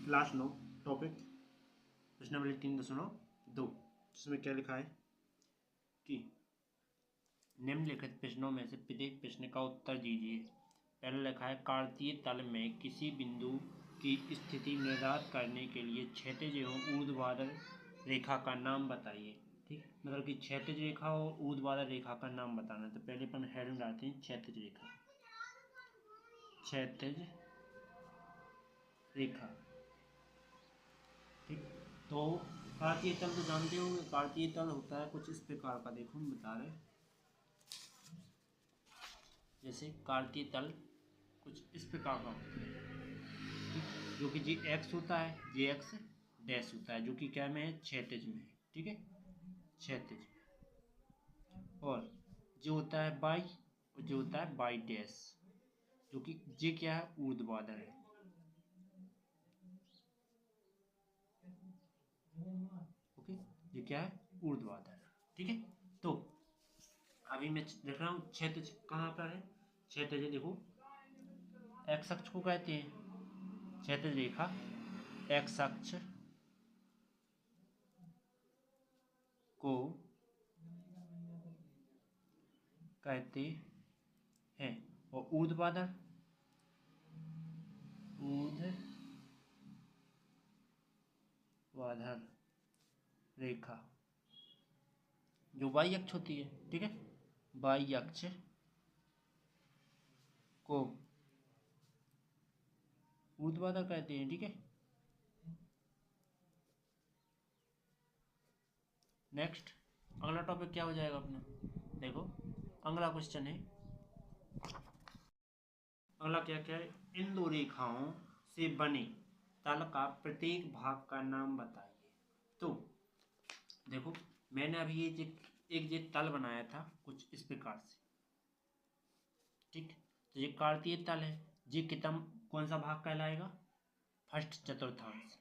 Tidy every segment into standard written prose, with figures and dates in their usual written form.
Class 9 topic प्रश्नावली 3.2 जिसमें क्या लिखा है कि निम्नलिखित प्रश्नों में से प्रत्येक प्रश्न का उत्तर दीजिए। पहले लिखा है कार्तीय तल में किसी बिंदु की स्थिति निर्धारित करने के लिए क्षैतिज एवं ऊर्ध्वाधर रेखा का नाम बताइए। ठीक, मतलब कि क्षैतिज रेखा और ऊर्ध्वाधर रेखा का नाम बताना। तो पहले अपन हेडिंग डालते हैं क्षैतिज रेखा। क्षैतिज रेखा, ठीक। तो कार्तीय तल तो जानते हो, कार्तीय तल होता है कुछ इस प्रकार का। देखो हम बता रहे, जैसे कार्तीय तल कुछ इस प्रकार का होता है, ठीक, जो कि जी एक्स होता है, जी एक्स डैश होता है, जो कि क्या में है, क्षैतिज में है, ठीक है, क्षैतिज में। और जो होता है बाई, और जो होता है बाई डैश, जो कि जी क्या है, ऊर्ध्वाधर है। ओके, ये क्या है, ऊर्ध्वाधर, ठीक है। तो अभी मैं देख रहा हूँ क्षैतिज कहाँ पर है। क्षैतिज देखो, एक्स अक्ष को कहते हैं क्षैतिज रेखा, एक्स अक्ष को कहते हैं। और ऊर्ध्वाधर, ऊर्ध्वाधर रेखा जो वाई अक्ष होती है, ठीक है, वाई अक्ष को ऊर्ध्वाधर कहते हैं, ठीक है। नेक्स्ट अगला टॉपिक क्या हो जाएगा अपना, देखो अगला क्वेश्चन है, अगला क्या क्या है, इन दो रेखाओं से बने तल का प्रत्येक भाग का नाम बताइए। तो देखो मैंने अभी ये एक ये तल बनाया था कुछ इस प्रकार से, ठीक। तो ये कार्तीय तल है, ये कितम कौन सा भाग कहलाएगा, फर्स्ट चतुर्थांश।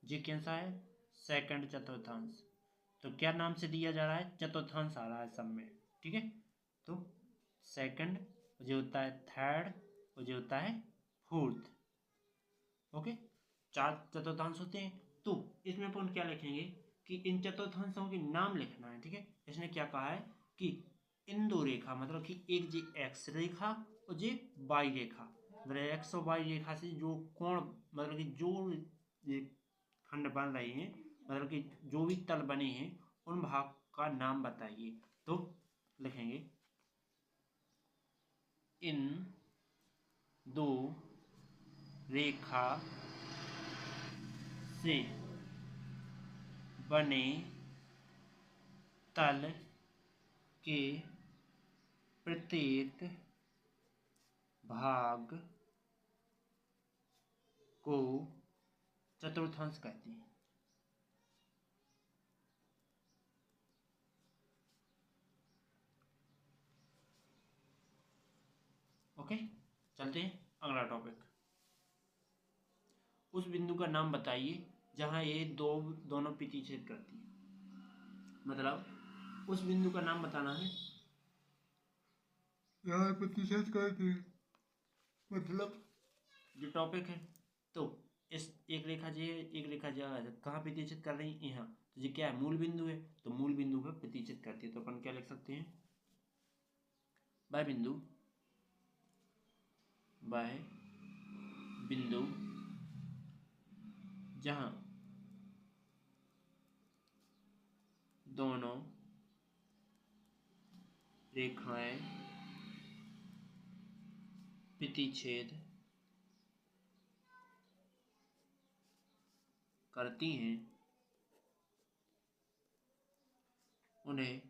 ये कैसा है, सेकंड चतुर्थांश। तो क्या नाम से दिया जा रहा है, चतुर्थांश आ रहा है सब में, ठीक है। तो सेकंड जो होता है थर्ड, और जो होता है फोर्थ, ओके, चार चतुर्थांश होते हैं। तो इसमें अपन क्या लिखेंगे कि इन चतुर्थांशों के नाम लिखना है, ठीक है। इसने क्या कहा है कि इन दो रेखा, मतलब कि एक जी एक्स रेखा और जी वाई रेखा, मतलब एक्स और वाई रेखा से जो कोण, मतलब कि जो ये खंड बन रहे हैं, मतलब कि जो भी तल बने हैं उन भाग का नाम बताइए। तो लिखेंगे इन दो रेखा से बने तल के प्रत्येक भाग को चतुर्थांश कहते हैं। ओके, चलते हैं अगला टॉपिक। उस बिंदु का नाम बताइए जहां ये दोनों प्रतिच्छेद करती है। मतलब उस बिंदु का नाम बताना है यहाँ प्रतिच्छेद करती है, मतलब जो टॉपिक है। तो इस एक रेखा जी है, एक रेखा जी कहाँ प्रतिच्छेद कर रही है, यहाँ। तो ये क्या है, मूल बिंदु है, तो मूल बिंदु पर प्रतिच्छेद करती है। तो अपन क्या लिख सकते हैं, वह बिंदु, वह बिंदु जहाँ दोनों रेखाएं प्रतिच्छेद करती हैं उन्हें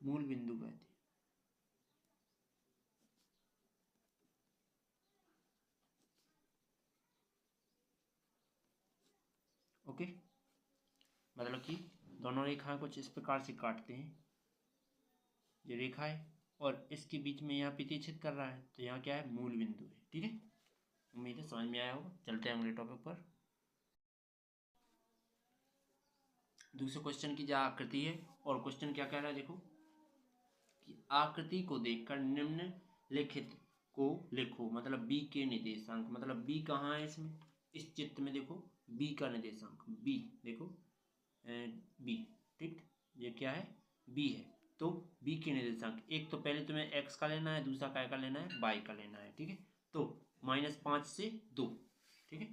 मूल बिंदु कहते हैं। ओके, मतलब कि दोनों रेखाएं कुछ इस प्रकार से काटते हैं, ये रेखा है और इसके बीच में यहाँ प्रतिच्छेद कर रहा है, तो यहाँ क्या है, मूल बिंदु है, ठीक है। उम्मीद है समझ में आया होगा। चलते हैं अगले टॉपिक पर। दूसरे क्वेश्चन की जो आकृति है, और क्वेश्चन क्या कह रहा है देखो कि आकृति को देखकर निम्नलिखित को लिखो, मतलब बी के निर्देशांक, मतलब बी कहाँ है इसमें, इस चित्र में देखो बी का निर्देशांक, बी देखो बी, ठीक, ये क्या है, बी है। तो बी के निर्देशांक, एक तो पहले तुम्हें एक्स का लेना है, दूसरा काय का लेना है, वाई का लेना है, ठीक है। तो -5 से 2, ठीक है,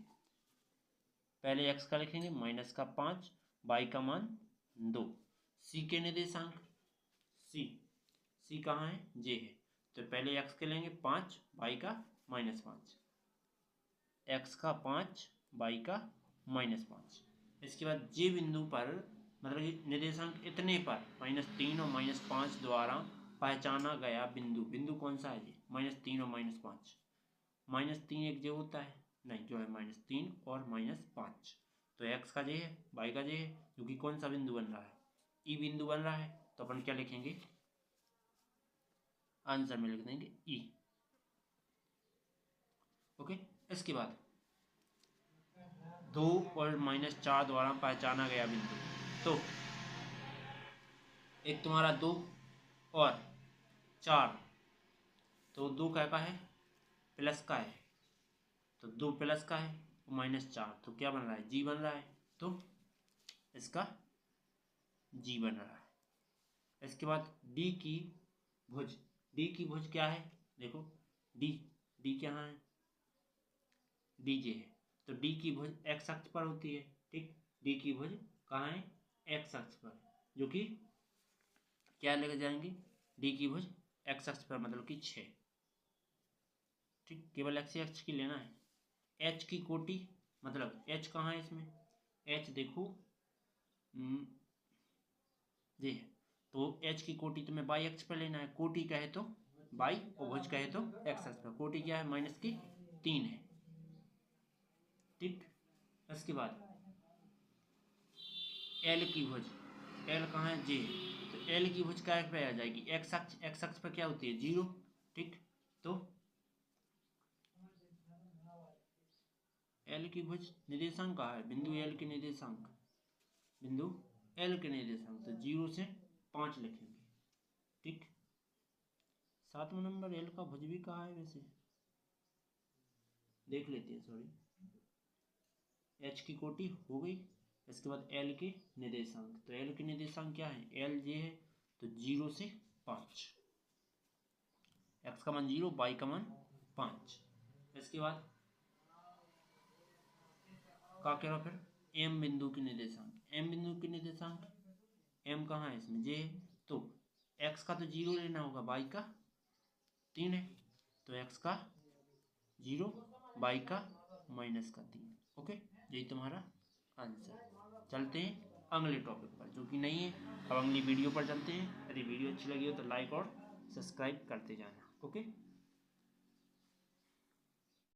पहले एक्स का लिखेंगे, -5, वाई का मान 2। सी के निर्देशांक, सी कहाँ है, जे है, तो पहले एक्स के लेंगे 5, वाई का -5, एक्स का 5, वाई का -5। इसके बाद जे बिंदु पर, मतलब कि निर्देशांक इतने पर -3 और -5 द्वारा पहचाना गया बिंदु, बिंदु कौन सा है जी, -3 और -5, -3 एक जे होता है, नहीं जो है -3 और -5, तो एक्स का जे है, वाई का जे है, जो कि कौन सा बिंदु बन रहा है, ई बिंदु बन रहा है। तो अपन क्या लिखेंगे, आंसर में लिख देंगे ई। ओके, इसके बाद 2 और -4 द्वारा पहचाना गया बिंदु, तो एक तुम्हारा 2 और 4, तो 2 का है, प्लस का है, तो 2 प्लस का है, -4, तो क्या बन रहा है, जी बन रहा है, तो इसका जी बन रहा है। इसके बाद डी की भुज, डी की भुज क्या है देखो, डी, डी क्या है, डी जे है, तो डी की भुज एक्स अक्ष पर होती है, ठीक, डी की भुज कहाँ है, एक्स अक्ष पर, जो कि क्या लेके जाएंगे, डी की भुज एक्स अक्ष पर, मतलब कि 6, ठीक, केवल एक्स अक्ष की लेना है। एच की कोटि, मतलब एच कहाँ है इसमें, एच देखो जी, तो एच की कोटि तुम्हें वाई अक्ष पर लेना है, कोटि कहे तो वाई और भुज कहे तो एक्स अक्ष पर, कोटि क्या है, -3 है, ठीक। इसके बाद एल की भुज, एल कहाँ है, जे, तो एल की भुज क्या पे आ जाएगी, एक्स अक्ष पर क्या होती है, 0, ठीक, तो एल की भुज निर्देशांक कहाँ है, बिंदु एल के निर्देशांक, बिंदु एल के निर्देशांक, तो 0 से 5 लिखेंगे, ठीक। 7वां नंबर एल का भुज भी कहाँ है वैसे, देख लेते हैं, सॉरी, एच की कोटि हो गई। इसके बाद एल के निर्देशांक, तो एल के निर्देशांक क्या है, एल जे है, तो 0 से 5, एक्स का मान 0, वाई का मान 5। इसके बाद क्या कह रहा, फिर एम बिंदु के निर्देशांक, एम बिंदु के निर्देशांक, एम कहाँ है इसमें, जे है, तो एक्स का तो 0 लेना होगा, वाई का 3 है, तो एक्स का 0, वाई का -3, ओके, यही तुम्हारा आंसर। चलते हैं अगले टॉपिक पर, जो कि नहीं है, अब अगली वीडियो पर चलते हैं। यदि वीडियो अच्छी लगी हो तो लाइक और सब्सक्राइब करते जाना, ओके।